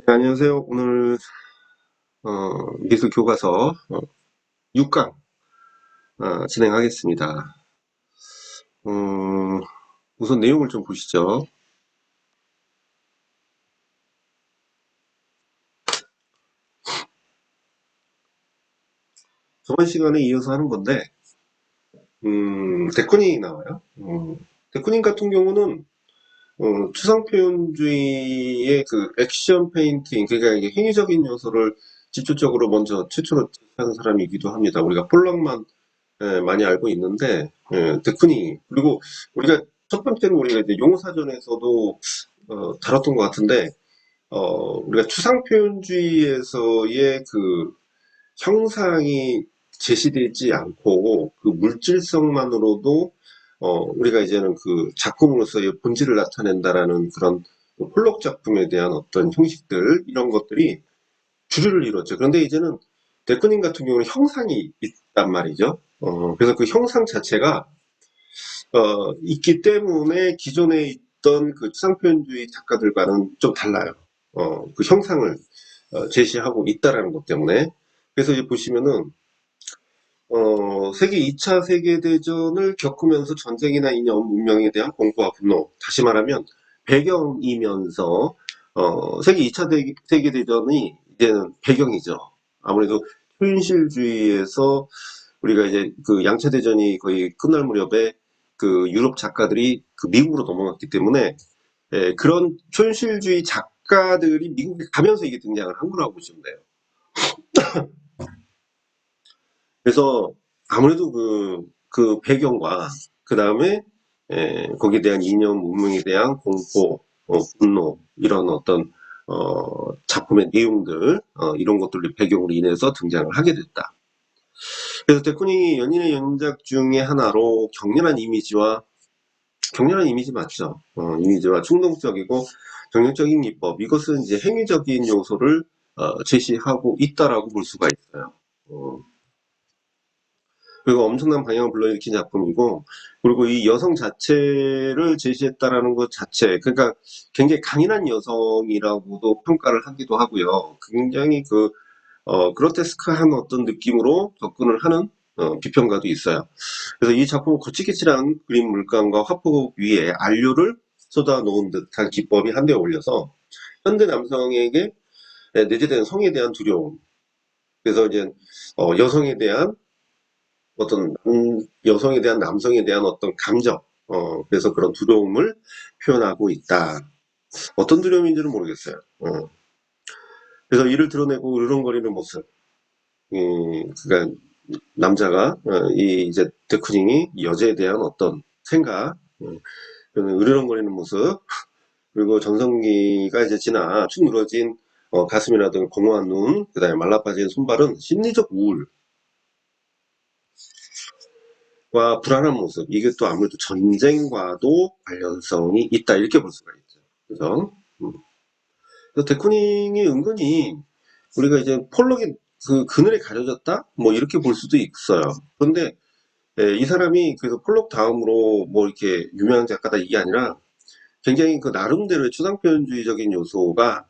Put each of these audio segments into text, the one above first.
네, 안녕하세요. 오늘 미술 교과서 6강 진행하겠습니다. 어, 우선 내용을 좀 보시죠. 저번 시간에 이어서 하는 건데, 데코닝이 나와요. 데코닝 같은 경우는 추상 표현주의의 그 액션 페인팅, 그러니까 이게 행위적인 요소를 집중적으로 먼저 최초로 하는 사람이기도 합니다. 우리가 폴락만 많이 알고 있는데, 데코닝, 그리고 우리가 첫 번째로 우리가 이제 용어사전에서도 다뤘던 것 같은데, 우리가 추상표현주의에서의 그 형상이 제시되지 않고 그 물질성만으로도 우리가 이제는 그 작품으로서의 본질을 나타낸다라는 그런 그 폴록 작품에 대한 어떤 형식들 이런 것들이 주류를 이뤘죠. 그런데 이제는 데크닝 같은 경우는 형상이 있단 말이죠. 그래서 그 형상 자체가 있기 때문에 기존에 있던 그 추상표현주의 작가들과는 좀 달라요. 그 형상을 제시하고 있다라는 것 때문에. 그래서 이제 보시면은, 세계 2차 세계대전을 겪으면서 전쟁이나 이념, 문명에 대한 공포와 분노, 다시 말하면 배경이면서, 세계 2차 세계대전이 이제는 배경이죠. 아무래도 초현실주의에서 우리가 이제 그 양체대전이 거의 끝날 무렵에 그 유럽 작가들이 그 미국으로 넘어갔기 때문에 그런 초현실주의 작가들이 미국에 가면서 이게 등장을 한 거라고 보시면 돼요. 그래서 아무래도 그 배경과 그 다음에 거기에 대한 이념, 문명에 대한 공포, 분노 이런 어떤 작품의 내용들 이런 것들을 배경으로 인해서 등장을 하게 됐다. 그래서 데코닝이 연인의 연작 중에 하나로 격렬한 이미지 맞죠? 이미지와 충동적이고 정형적인 기법, 이것은 이제 행위적인 요소를 제시하고 있다라고 볼 수가 있어요. 어, 그리고 엄청난 방향을 불러일으킨 작품이고, 그리고 이 여성 자체를 제시했다라는 것 자체, 그러니까 굉장히 강인한 여성이라고도 평가를 하기도 하고요. 굉장히 그로테스크한 어떤 느낌으로 접근을 하는 비평가도 있어요. 그래서 이 작품은 거칠게 칠한 그림 물감과 화폭 위에 안료를 쏟아 놓은 듯한 기법이 한데 어울려서 현대 남성에게 내재된 성에 대한 두려움, 그래서 이제 여성에 대한 여성에 대한 남성에 대한 어떤 감정, 그래서 그런 두려움을 표현하고 있다. 어떤 두려움인지는 모르겠어요. 그래서 이를 드러내고 으르렁거리는 모습, 그러니까 남자가 이 이제 데크닝이 여자에 대한 어떤 생각, 으르렁거리는 모습, 그리고 전성기가 이제 지나 축 늘어진 가슴이라든가 공허한 눈, 그다음에 말라빠진 손발은 심리적 우울과 불안한 모습, 이게 또 아무래도 전쟁과도 관련성이 있다 이렇게 볼 수가 있죠. 그죠? 음. 그래서 데쿠닝이 은근히 우리가 이제 폴록이 그 그늘에 가려졌다, 뭐 이렇게 볼 수도 있어요. 그런데 이 사람이 그래서 폴록 다음으로 뭐 이렇게 유명한 작가다 이게 아니라 굉장히 그 나름대로의 추상표현주의적인 요소가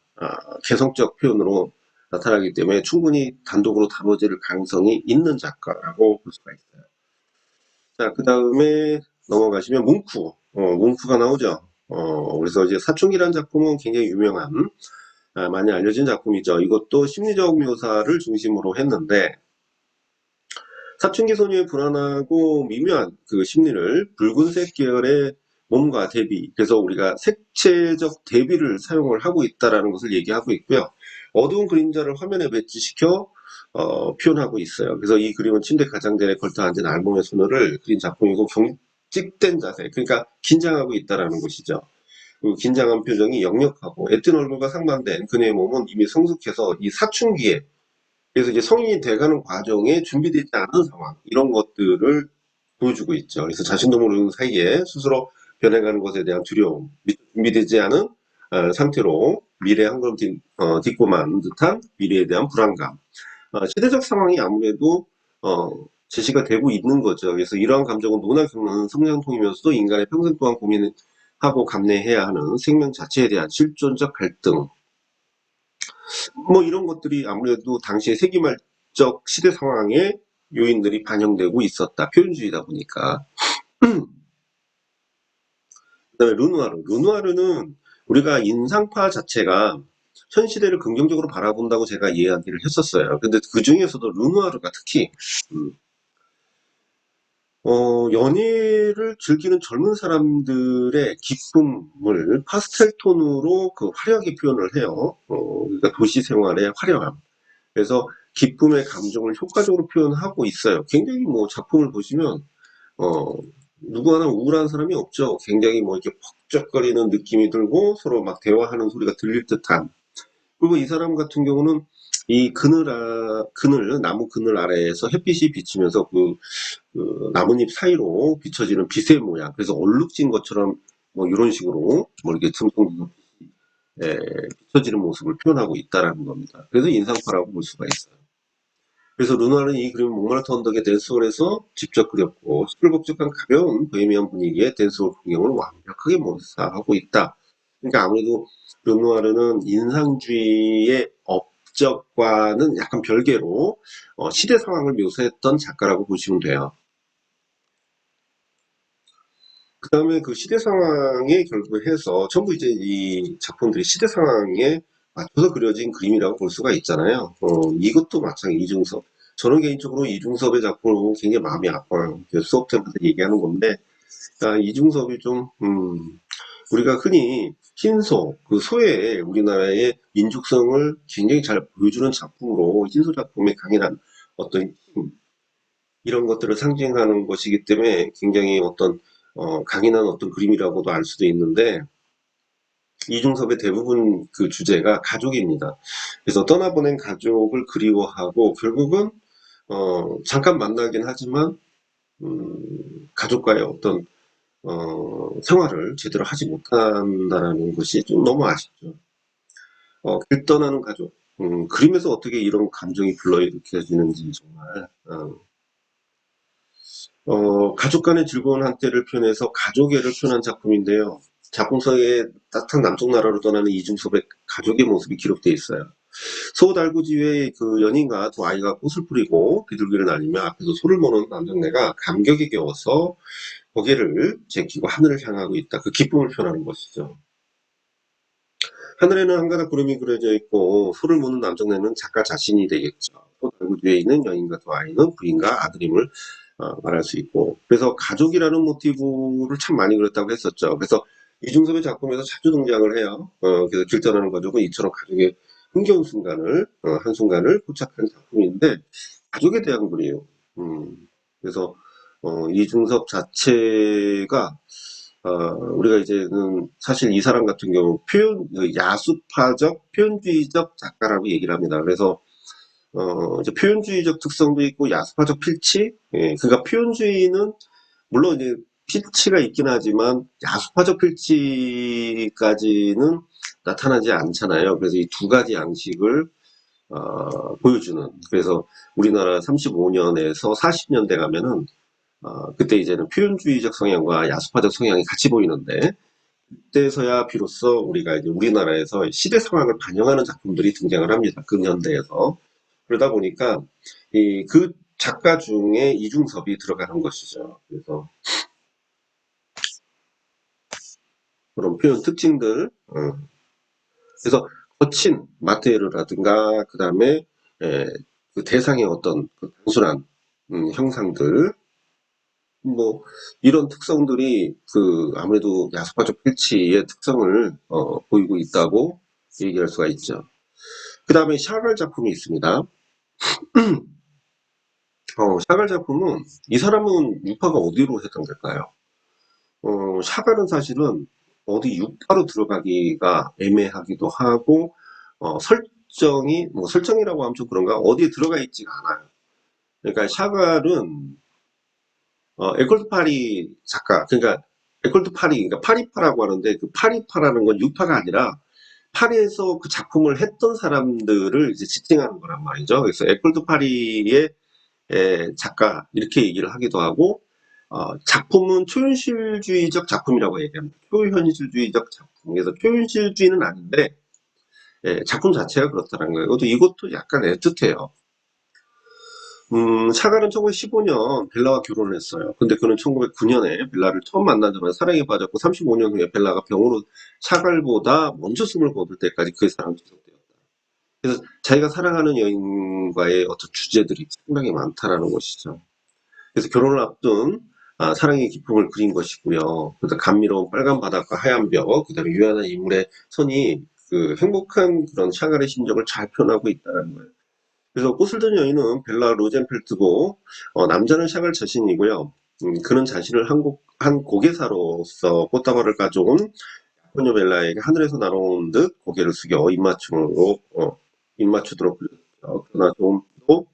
개성적 표현으로 나타나기 때문에 충분히 단독으로 다뤄질 가능성이 있는 작가라고 볼 수가 있어요. 자, 그 다음에 넘어가시면 뭉크가 나오죠. 그래서 이제 사춘기라는 작품은 굉장히 유명한, 많이 알려진 작품이죠. 이것도 심리적 묘사를 중심으로 했는데, 사춘기 소녀의 불안하고 미묘한 그 심리를 붉은색 계열의 몸과 대비, 그래서 우리가 색채적 대비를 사용을 하고 있다라는 것을 얘기하고 있고요. 어두운 그림자를 화면에 배치시켜 표현하고 있어요. 그래서 이 그림은 침대 가장자리에 걸터 앉은 알몸의 소녀를 그린 작품이고 경직된 자세, 그러니까 긴장하고 있다라는 것이죠. 그 긴장한 표정이 역력하고 애뜬 얼굴과 상반된 그녀의 몸은 이미 성숙해서 이 사춘기에, 그래서 이제 성인이 돼가는 과정에 준비되지 않은 상황, 이런 것들을 보여주고 있죠. 그래서 자신도 모르는 사이에 스스로 변해가는 것에 대한 두려움, 준비되지 않은 상태로 미래에 한 걸음 딛고 만 듯한 미래에 대한 불안감. 시대적 상황이 아무래도 제시가 되고 있는 거죠. 그래서 이러한 감정은 누구나 겪는 성장통이면서도 인간의 평생 동안 고민하고 감내해야 하는 생명 자체에 대한 실존적 갈등, 뭐 이런 것들이 아무래도 당시의 세기말적 시대 상황에 요인들이 반영되고 있었다. 표현주의다 보니까. 그다음에 르누아르. 르누아르는 우리가 인상파 자체가 현 시대를 긍정적으로 바라본다고 제가 이야기를 했었어요. 근데 그 중에서도 르누아르가 특히 음, 연애를 즐기는 젊은 사람들의 기쁨을 파스텔 톤으로 그 화려하게 표현을 해요. 그러니까 도시 생활의 화려함. 그래서 기쁨의 감정을 효과적으로 표현하고 있어요. 굉장히 뭐 작품을 보시면 어, 누구 하나 우울한 사람이 없죠. 굉장히 뭐 이렇게 벅적거리는 느낌이 들고 서로 막 대화하는 소리가 들릴 듯한. 그리고 이 사람 같은 경우는 이 나무 그늘 아래에서 햇빛이 비치면서 그 나뭇잎 사이로 비춰지는 빛의 모양. 그래서 얼룩진 것처럼 뭐 이런 식으로 뭐 이렇게 둥둥 비춰지는 모습을 표현하고 있다라는 겁니다. 그래서 인상파라고 볼 수가 있어요. 그래서 르누아르는 이 그림을 몽말르트 언덕의 댄스홀에서 직접 그렸고 시끌벅적한 가벼운 보헤미안 분위기의 댄스홀 풍경을 완벽하게 몰사하고 있다. 그러니까 아무래도 르누아르는 인상주의의 업적과는 약간 별개로 시대 상황을 묘사했던 작가라고 보시면 돼요. 그 다음에 그 시대 상황에 결부해서 전부 이제 이 작품들이 시대 상황에 맞춰서 그려진 그림이라고 볼 수가 있잖아요. 이것도 마찬가지 이중섭. 저는 개인적으로 이중섭의 작품을 보면 굉장히 마음이 아파요. 수업 때마다 얘기하는 건데, 이중섭이 좀, 우리가 흔히 흰소, 그 소의 우리나라의 민족성을 굉장히 잘 보여주는 작품으로 흰소 작품의 강인한 어떤 이런 것들을 상징하는 것이기 때문에 굉장히 어떤 강인한 어떤 그림이라고도 알 수도 있는데 이중섭의 대부분 그 주제가 가족입니다. 그래서 떠나보낸 가족을 그리워하고 결국은 잠깐 만나긴 하지만 가족과의 어떤 생활을 제대로 하지 못한다는 것이 좀 너무 아쉽죠. 길 떠나는 가족. 그림에서 어떻게 이런 감정이 불러일으켜지는지 정말 가족 간의 즐거운 한때를 표현해서 가족애를 표현한 작품인데요. 작품성에 따뜻한 남쪽 나라로 떠나는 이중섭의 가족의 모습이 기록되어 있어요. 소 달구지에 그 연인과 두 아이가 꽃을 뿌리고 비둘기를 날리며 앞에서 소를 모는 남정네가 감격에 겨워서 고개를 제끼고 하늘을 향하고 있다. 그 기쁨을 표현하는 것이죠. 하늘에는 한 가닥 구름이 그려져 있고 소를 모는 남정네는 작가 자신이 되겠죠. 소 달구지에 있는 여인과 두 아이는 부인과 아들임을 말할 수 있고 그래서 가족이라는 모티브를 참 많이 그렸다고 했었죠. 그래서 이중섭의 작품에서 자주 등장을 해요. 그래서 길 떠나는 가족은 이처럼 가족의 흥겨운 순간을 한순간을 포착한 작품인데 가족에 대한 글이에요. 그래서 이중섭 자체가 우리가 이제는 사실 이 사람 같은 경우 야수파적 표현주의적 작가라고 얘기를 합니다. 그래서 이제 표현주의적 특성도 있고 야수파적 필치. 그러니까 표현주의는 물론 이제 필치가 있긴 하지만 야수파적 필치까지는 나타나지 않잖아요. 그래서 이 두 가지 양식을 보여주는. 그래서 우리나라 35년에서 40년대 가면은 그때 이제는 표현주의적 성향과 야수파적 성향이 같이 보이는데 그때서야 비로소 우리가 이제 우리나라에서 시대 상황을 반영하는 작품들이 등장을 합니다. 그 년대에서. 그러다 보니까 그 작가 중에 이중섭이 들어가는 것이죠. 그래서 그런 표현 특징들, 그래서 거친 마테리얼이라든가 그 다음에 그 대상의 어떤 그 단순한 형상들, 뭐 이런 특성들이 그 아무래도 야수파적 필치의 특성을 보이고 있다고 얘기할 수가 있죠. 그 다음에 샤갈 작품이 있습니다. 샤갈 작품은 이 사람은 유파가 어디로 해당될까요? 샤갈은 사실은 어디 유파로 들어가기가 애매하기도 하고 설정이 뭐 설정이라고 하면 좀 그런가 어디에 들어가 있지가 않아요. 그러니까 샤갈은 에콜드 파리 작가 그러니까 에콜드 파리 그러니까 파리파라고 하는데 그 파리파라는 건 유파가 아니라 파리에서 그 작품을 했던 사람들을 이제 지칭하는 거란 말이죠. 그래서 에콜드 파리의 작가 이렇게 얘기를 하기도 하고 작품은 초현실주의적 작품이라고 얘기합니다. 초현실주의적 작품. 그래서 초현실주의는 아닌데 예, 작품 자체가 그렇다는 거예요. 이것도 약간 애틋해요. 샤갈은 1915년 벨라와 결혼을 했어요. 근데 그는 1909년에 벨라를 처음 만나자마자 사랑에 빠졌고 35년 후에 벨라가 병으로 샤갈보다 먼저 숨을 거둘 때까지 그의 사랑은 지속되었다. 그래서 자기가 사랑하는 여인과의 어떤 주제들이 상당히 많다라는 것이죠. 그래서 결혼을 앞둔 사랑의 기쁨을 그린 것이고요. 그래서 감미로운 빨간 바닥과 하얀 벽, 그다음에 유연한 인물의 선이 그 행복한 그런 샤갈의 심정을 잘 표현하고 있다는 거예요. 그래서 꽃을 든 여인은 벨라 로젠펠트고 남자는 샤갈 자신이고요. 그는 자신을 한 고개사로서 꽃다발을 가져온 소녀 벨라에게 하늘에서 날아온 듯 고개를 숙여 입맞추도록 불렸죠. 그러나 좀 더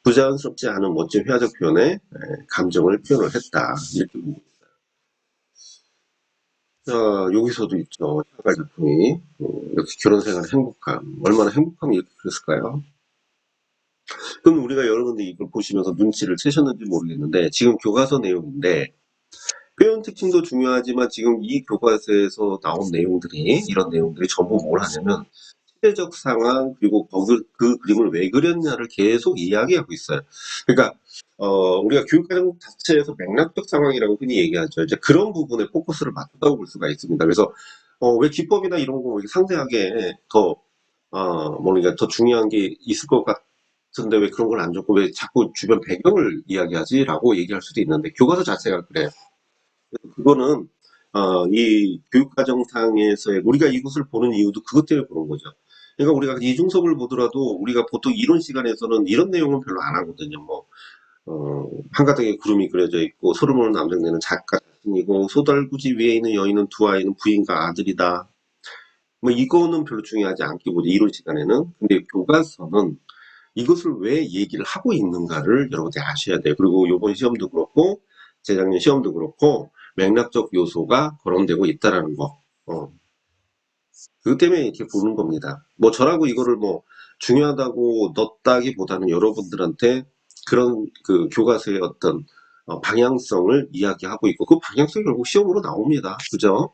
부자연스럽지 않은 멋진 회화적 표현에 감정을 표현을 했다. 이렇게 보고 있어요. 자, 여기서도 있죠. 샤갈 작품이 이렇게 결혼 생활의 행복함, 얼마나 행복하면 이렇게 그랬을까요? 그럼 우리가 여러분들이 이걸 보시면서 눈치를 채셨는지 모르겠는데 지금 교과서 내용인데 표현 특징도 중요하지만 지금 이 교과서에서 나온 내용들이 이런 내용들이 전부 뭘 하냐면 시대적 상황 그리고 그 그림을 왜 그렸냐를 계속 이야기하고 있어요. 그러니까 우리가 교육과정 자체에서 맥락적 상황이라고 흔히 얘기하죠. 이제 그런 부분에 포커스를 맞춘다고 볼 수가 있습니다. 그래서 왜 기법이나 이런 거 이렇게 상세하게 더 뭐니까 더 중요한 게 있을 것 같은데 왜 그런 걸 안 줬고 왜 자꾸 주변 배경을 이야기하지라고 얘기할 수도 있는데 교과서 자체가 그래요. 그거는 이 교육과정상에서의 우리가 이것을 보는 이유도 그것 때문에 보는 거죠. 그러니까 우리가 이중섭을 보더라도 우리가 보통 이론 시간에서는 이런 내용은 별로 안 하거든요. 뭐 한가닥에 구름이 그려져 있고 소름을 남정내는 작가 자신이고 소달구지 위에 있는 여인은 두 아이는 부인과 아들이다. 뭐 이거는 별로 중요하지 않게 보죠. 이론 시간에는. 근데 교과서는 이것을 왜 얘기를 하고 있는가를 여러분들이 아셔야 돼요. 그리고 이번 시험도 그렇고 재작년 시험도 그렇고 맥락적 요소가 거론되고 있다라는 거. 그것 때문에 이렇게 보는 겁니다. 뭐 저라고 이거를 뭐 중요하다고 넣었다기보다는 여러분들한테 그런 그 교과서의 어떤 방향성을 이야기하고 있고 그 방향성이 결국 시험으로 나옵니다. 그죠?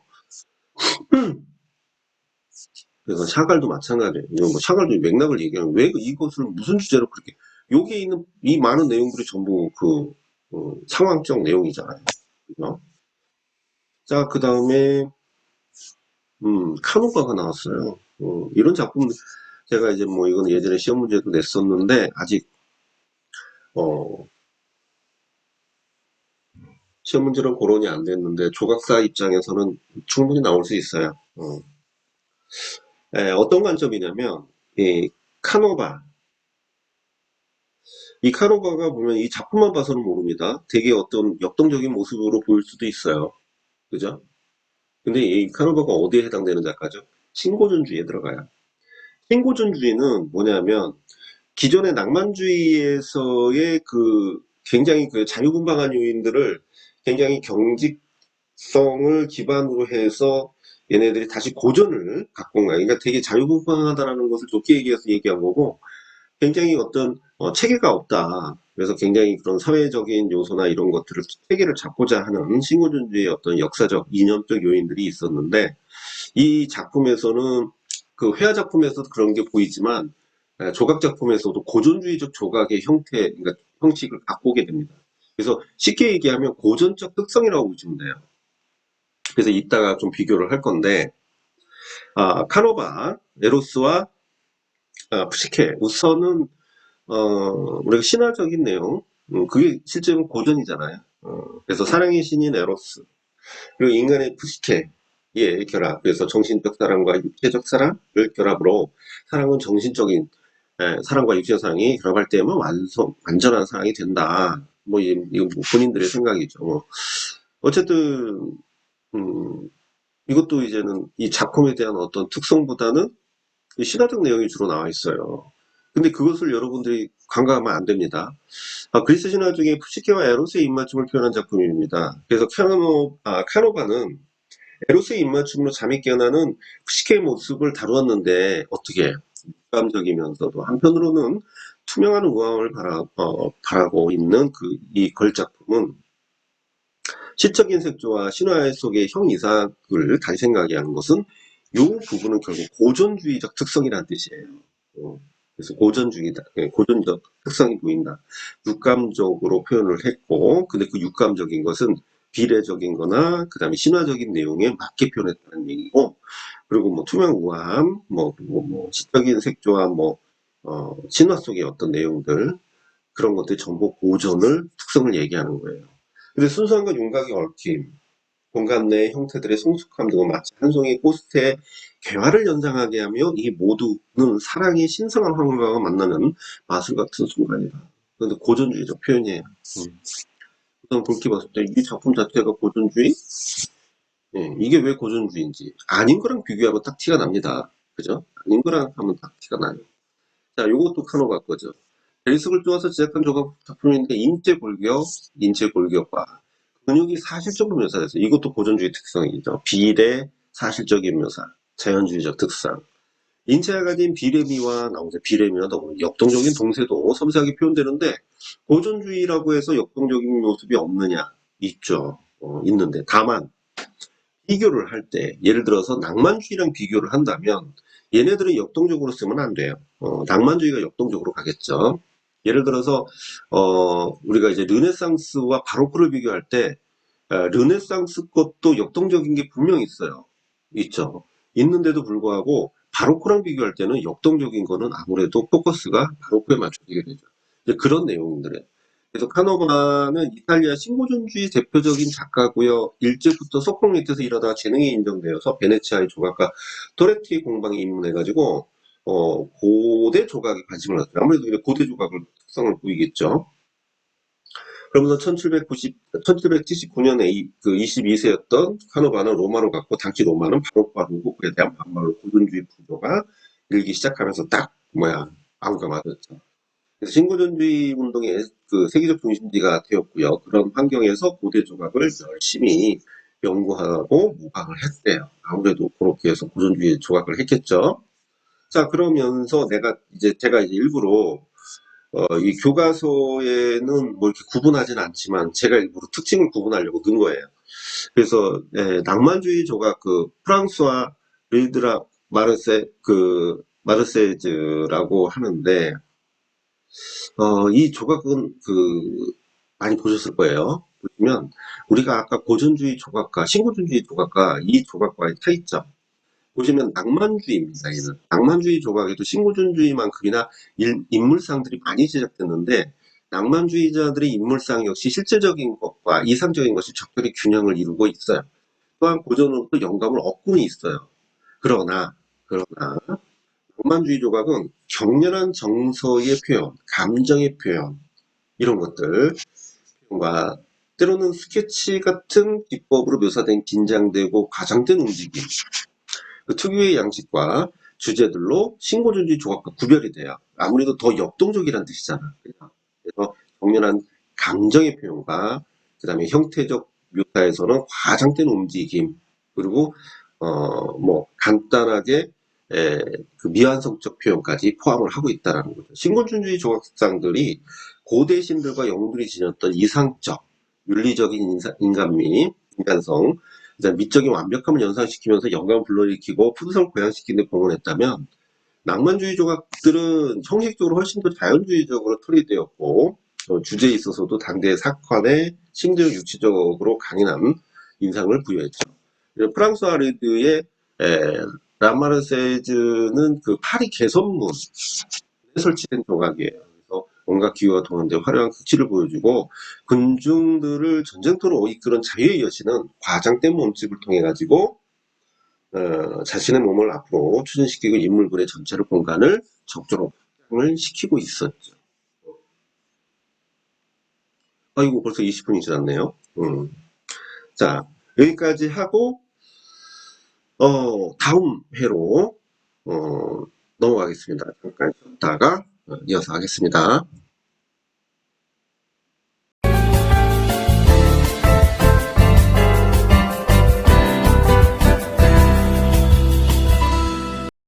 그래서 샤갈도 마찬가지예요. 이거 뭐 샤갈도 맥락을 얘기하면 왜 이것을 무슨 주제로 그렇게 여기에 있는 이 많은 내용들이 전부 그 상황적 내용이잖아요. 그죠? 자, 그 다음에 카노바가 나왔어요. 이런 작품 제가 이제 뭐 이건 예전에 시험 문제도 냈었는데 아직 어, 시험 문제는 거론이 안 됐는데 조각사 입장에서는 충분히 나올 수 있어요. 어떤 관점이냐면 이 카노바 이 카노바가 보면 이 작품만 봐서는 모릅니다. 되게 어떤 역동적인 모습으로 보일 수도 있어요. 그죠? 근데 이 카노바가 어디에 해당되는 작가죠? 신고전주의에 들어가요. 신고전주의는 뭐냐면 기존의 낭만주의에서의 그 굉장히 그 자유분방한 요인들을 굉장히 경직성을 기반으로 해서 얘네들이 다시 고전을 갖고 온 거야. 그러니까 되게 자유분방하다라는 것을 좋게 얘기해서 얘기한 거고 굉장히 어떤 체계가 없다. 그래서 굉장히 그런 사회적인 요소나 이런 것들을 체계를 잡고자 하는 신고전주의의 어떤 역사적 이념적 요인들이 있었는데 이 작품에서는 그 회화 작품에서도 그런 게 보이지만 조각 작품에서도 고전주의적 조각의 형태, 그러니까 형식을 갖고 오게 됩니다. 그래서 쉽게 얘기하면 고전적 특성이라고 보시면 돼요. 그래서 이따가 좀 비교를 할 건데 카노바, 에로스와 푸시케 우선은 우리가 신화적인 내용 그게 실제로 고전이잖아요. 그래서 사랑의 신인 에로스 그리고 인간의 푸시케의 결합 그래서 정신적 사랑과 육체적 사랑을 결합으로 사랑은 정신적인 사랑과 육체적 사랑이 결합할 때만 완전한 사랑이 된다. 뭐 이거 뭐 본인들의 생각이죠. 뭐 어쨌든 음, 이것도 이제는 이 작품에 대한 어떤 특성보다는 이 신화적 내용이 주로 나와 있어요. 근데 그것을 여러분들이 간과하면 안 됩니다. 그리스 신화 중에 푸시케와 에로스의 입맞춤을 표현한 작품입니다. 그래서 카노바는 에로스의 입맞춤으로 잠이 깨어나는 푸시케의 모습을 다루었는데 어떻게 감적이면서도 한편으로는 투명한 우아함을 바라고 있는 그 이 걸작품은 시적인 색조와 신화 속의 형 이삭을 다시 생각하게 하는 것은 요 부분은 결국 고전주의적 특성이라는 뜻이에요. 그래서 고전주의다, 고전적 특성이 보인다. 육감적으로 표현을 했고, 근데 그 육감적인 것은 비례적인 거나, 그 다음에 신화적인 내용에 맞게 표현했다는 얘기고, 그리고 뭐 투명 우아함, 시적인 색조와 신화 속의 어떤 내용들, 그런 것들이 전부 고전을 특성을 얘기하는 거예요. 근데 순수함과 윤곽의 얽힘, 공간 내 형태들의 성숙함 등은 마치 한 송이 꽃의 개화를 연상하게 하며 이 모두는 사랑의 신성한 환경과 만나는 마술 같은 순간이다. 그런데 고전주의적 표현이에요. 우선 그렇게 봤을 때 이 작품 자체가 고전주의? 예, 이게 왜 고전주의인지 아닌 거랑 비교하면 딱 티가 납니다. 그죠? 아닌 거랑 하면 딱 티가 나요. 자, 요것도 카노바 거죠. 대리석을 쪼아서 제작한 조각 작품인데 인체 골격과 근육이 사실적으로 묘사돼서 이것도 고전주의 특성이죠. 비례, 사실적인 묘사, 자연주의적 특성. 인체가 가진 비례미와 나오죠. 비례미와 너무 역동적인 동세도 섬세하게 표현되는데 고전주의라고 해서 역동적인 모습이 없느냐? 있죠. 있는데 다만 비교를 할 때 예를 들어서 낭만주의랑 비교를 한다면 얘네들은 역동적으로 쓰면 안 돼요. 낭만주의가 역동적으로 가겠죠. 예를 들어서 우리가 이제 르네상스와 바로크를 비교할 때 르네상스 것도 역동적인 게 분명히 있어요. 있죠. 있는데도 불구하고 바로크랑 비교할 때는 역동적인 거는 아무래도 포커스가 바로크에 맞춰지게 되죠. 이제 그런 내용들이에요. 그래서 카노바는 이탈리아 신고전주의 대표적인 작가고요. 일제부터 소품 밑에서 일하다가 재능이 인정되어서 베네치아의 조각가 토레티 공방에 입문해가지고 고대 조각에 관심을 갖어요. 아무래도 고대 조각을 특성을 보이겠죠. 그러면서 1779년에 그 22세였던 카노바는 로마로 갔고 당시 로마는 바로크와 로코코에 대한 반발로 고전주의 풍조가 일기 시작하면서 딱 아우가 맞았죠. 그래서 신고전주의 운동의 그 세계적 중심지가 되었고요. 그런 환경에서 고대 조각을 열심히 연구하고 모방을 했대요. 아무래도 그렇게 해서 고전주의 조각을 했겠죠. 자, 그러면서 제가 이제 일부러 이 교과서에는 뭐 이렇게 구분하진 않지만 제가 일부러 특징을 구분하려고 넣은 거예요. 그래서 낭만주의 조각 그 프랑스와 르드라 마르세즈라고 하는데 이 조각은 많이 보셨을 거예요. 보시면 우리가 아까 고전주의 조각과 신고전주의 조각과 이 조각과의 차이점 보시면 낭만주의입니다. 얘는 낭만주의 조각에도 신고전주의만큼이나 인물상들이 많이 제작됐는데 낭만주의자들의 인물상 역시 실제적인 것과 이상적인 것이 적절히 균형을 이루고 있어요. 또한 고전으로 또 영감을 얻고는 있어요. 그러나 낭만주의 조각은 격렬한 정서의 표현, 감정의 표현 이런 것들 과 때로는 스케치 같은 기법으로 묘사된 긴장되고 과장된 움직임 그 특유의 양식과 주제들로 신고전주의 조각과 구별이 돼요. 아무래도 더 역동적이라는 뜻이잖아. 그래서 격렬한 감정의 표현과 그 다음에 형태적 묘사에서는 과장된 움직임 그리고 간단하게 그 미완성적 표현까지 포함을 하고 있다는 거죠. 신고전주의 조각상들이 고대 신들과 영웅들이 지녔던 이상적, 윤리적인 인간성, 미적인 완벽함을 연상시키면서 영감을 불러일으키고 푸드성을 고양시키는 데 공헌했다면 낭만주의 조각들은 형식적으로 훨씬 더 자연주의적으로 처리되었고 주제에 있어서도 당대의 사건에 심지어 육체적으로 강인한 인상을 부여했죠. 프랑스 아리드의 라마르세즈는 그 파리 개선문에 설치된 조각이에요. 그래서 온갖 기후와 동원된 화려한 극치를 보여주고 군중들을 전쟁터로 이끄는 자유의 여신은 과장된 몸집을 통해 가지고 자신의 몸을 앞으로 추진시키고 인물군의 전체를 공간을 적절히 확장을 시키고 있었죠. 아이고 벌써 20분이 지났네요. 자 여기까지 하고 다음 회로 넘어가겠습니다. 잠깐 쉬었다가 이어서 하겠습니다.